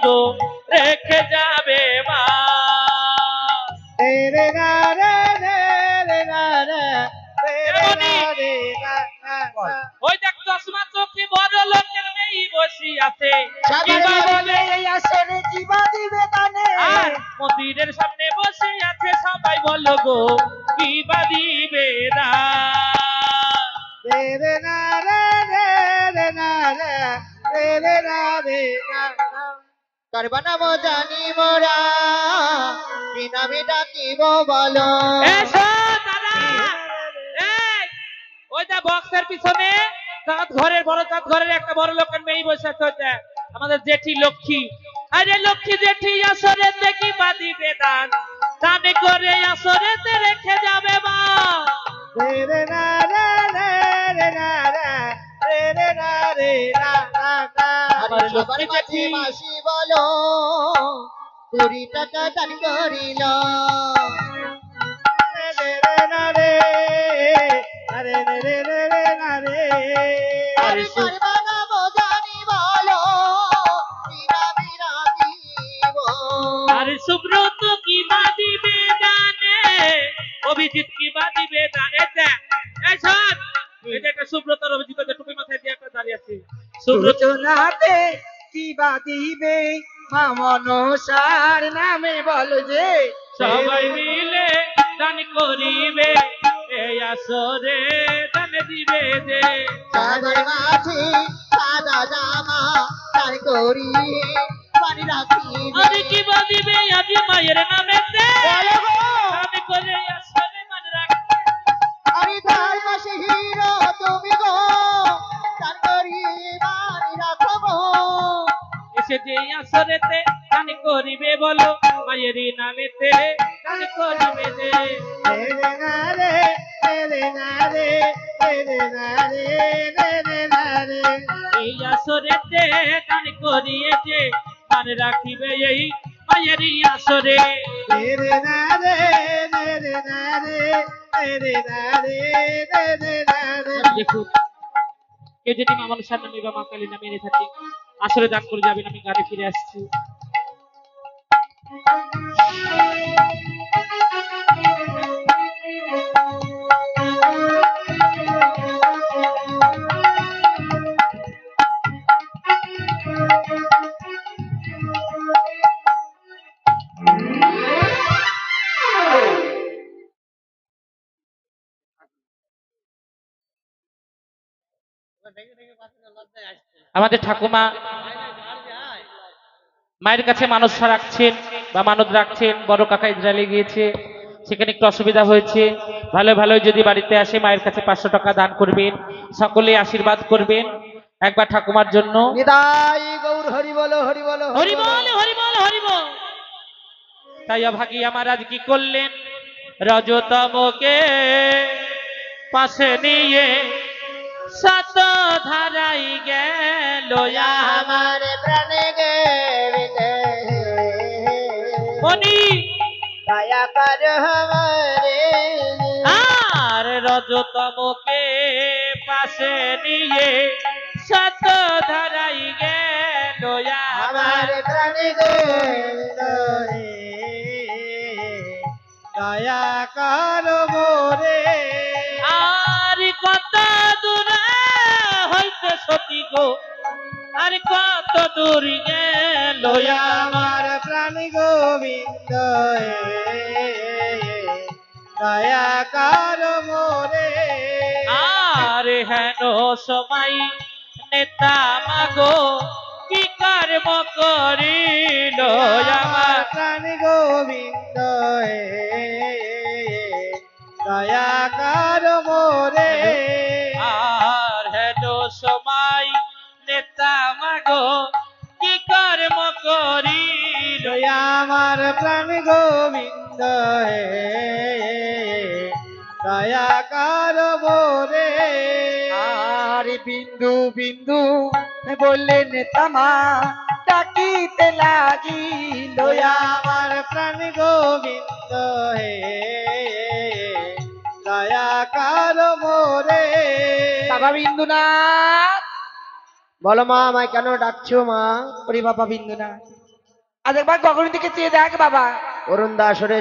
গো রেখে যাবে মা। রে না রে রে রে না রে রে রে না রে না না না। ওই দেখ চশমা চোখে বড় লোকের মেয়ে বসি আছে, সবার কিবা বাড়ি বলে এই আসরে কিবা দিবে কানে। আর মন্দিরের সামনে বসে আছে সবাই বলো গো কিবা দিবে না। রে রে না রে রে রে না রে রে রে না রে না না। কার বানাবো জানি মোরা, কি নামে ডাকিব বলো। এসো দাদা, এই ওই যে বক্সের পিছনে চাঁদ ঘরের বড় চাঁদ ঘরের একটা বড় লোকের মেয়ে বসে আছে, ওইটা আমাদের জেঠি লক্ষ্মী। আরে লক্ষ্মী জেঠি আসরেতে কি দিবে দান, দানে করে আসরেতে রেখে যাবে মা। রে রে না রে রে রে না রে রে রে না রে না না না। আমার সবার লক্ষ্মী কাছে জেঠি মাসি বলো, 20 টাকা দান করিল। রে রে রে না রে রে রে রে রে রে না রে। আরে কার বানাবো জানি বলো, কি নামে ডাকিব। আর সুব্রত কি দিবে দানে, অভিজিৎ কি দিবে দান। এই শোন, এই যে একটা সুব্রত আর অভিজিৎ যে টুপি মাথায় দিয়ে একটা দাঁড়িয়ে আছে, সুব্রত সূচনাতে কি দিবে মা মনসার নামে বলো যে। সবাই মিলে দান করিবে, এই আসরে দান দিবে যে। সাগর মাঝে সাদা জামা তার করি পানি রাখি। আমি কি দিবে আজ মায়ের নামেতে, আমি করে আসরে মান রাখবে। আমি তার পাশে হিরো তুমি গো, তার করি পানি রাখবো। এসে যে আসরেতে দান করিবে বলো, মায়ের নামেতে দান করিবে যে। রে না রে রে না রে রে না রে রে না রে। এই আসরেতে দান করিয়েছে, মান রাখিবে এই মায়ের আসরে। রে না রে রে না রে রে না রে রে না রে। দেখুন, কেউ যদি মা মনসার নামে বা মা কালী নামে এনে থাকে আসরে দান করে যাবেন। আমি গাড়ি ফিরে আসছি। আমাদের ঠাকুমা মায়ের কাছে মানসা রাখছেন বা মানত রাখছেন। বড় কাকা ইসরায়েলে গিয়েছে, সেখানে একটু অসুবিধা হয়েছে। ভালো ভালো যদি বাড়িতে আসে মায়ের কাছে 500 টাকা দান করবেন, সকলে আশীর্বাদ করবেন একবার ঠাকুমার জন্য। নিতাই গৌর হরি বলো হরি বলো হরি বল হরি বল হরি বল। তাই অভাগী আমার আজ কি করলেন, রজতমকে পাশে নিয়ে সাত ধারাই গেল আমার প্রাণে গেলে মনি। দয়া কর আমারে। আর রজতমকে পাশে নিয়ে সাত ধারাই গেল আমার প্রাণে গেলে দয়া কর মোরে। আর কত দূরে হইতে সতী গো, আর কত দূর গেল আমার প্রাণ গোবিন্দ দয়া কর মোরে। আর হেন সময় নেতা মাগো কি কর্ম করিল আমার। প্রাণ গোবিন্দ দয়া কর মোরে। আর হেন সময় নেতা মাগো কি কর্ম করিল আমার প্রাণ গোবিন্দ দয়া কর মোরে। আর বিন্দু বিন্দু বললেন তামা ডাকিতে লাগিল আমার প্রাণ গোবিন্দ দয়া কর মোরে। বাবা বিন্দুনাথ বলো মা, আমায় কেন ডাকছো মা? ওরে বাবা বিন্দুনাথ, আর একবার গগনের দিকে চেয়ে দেখ বাবা। অরুণ দাসরে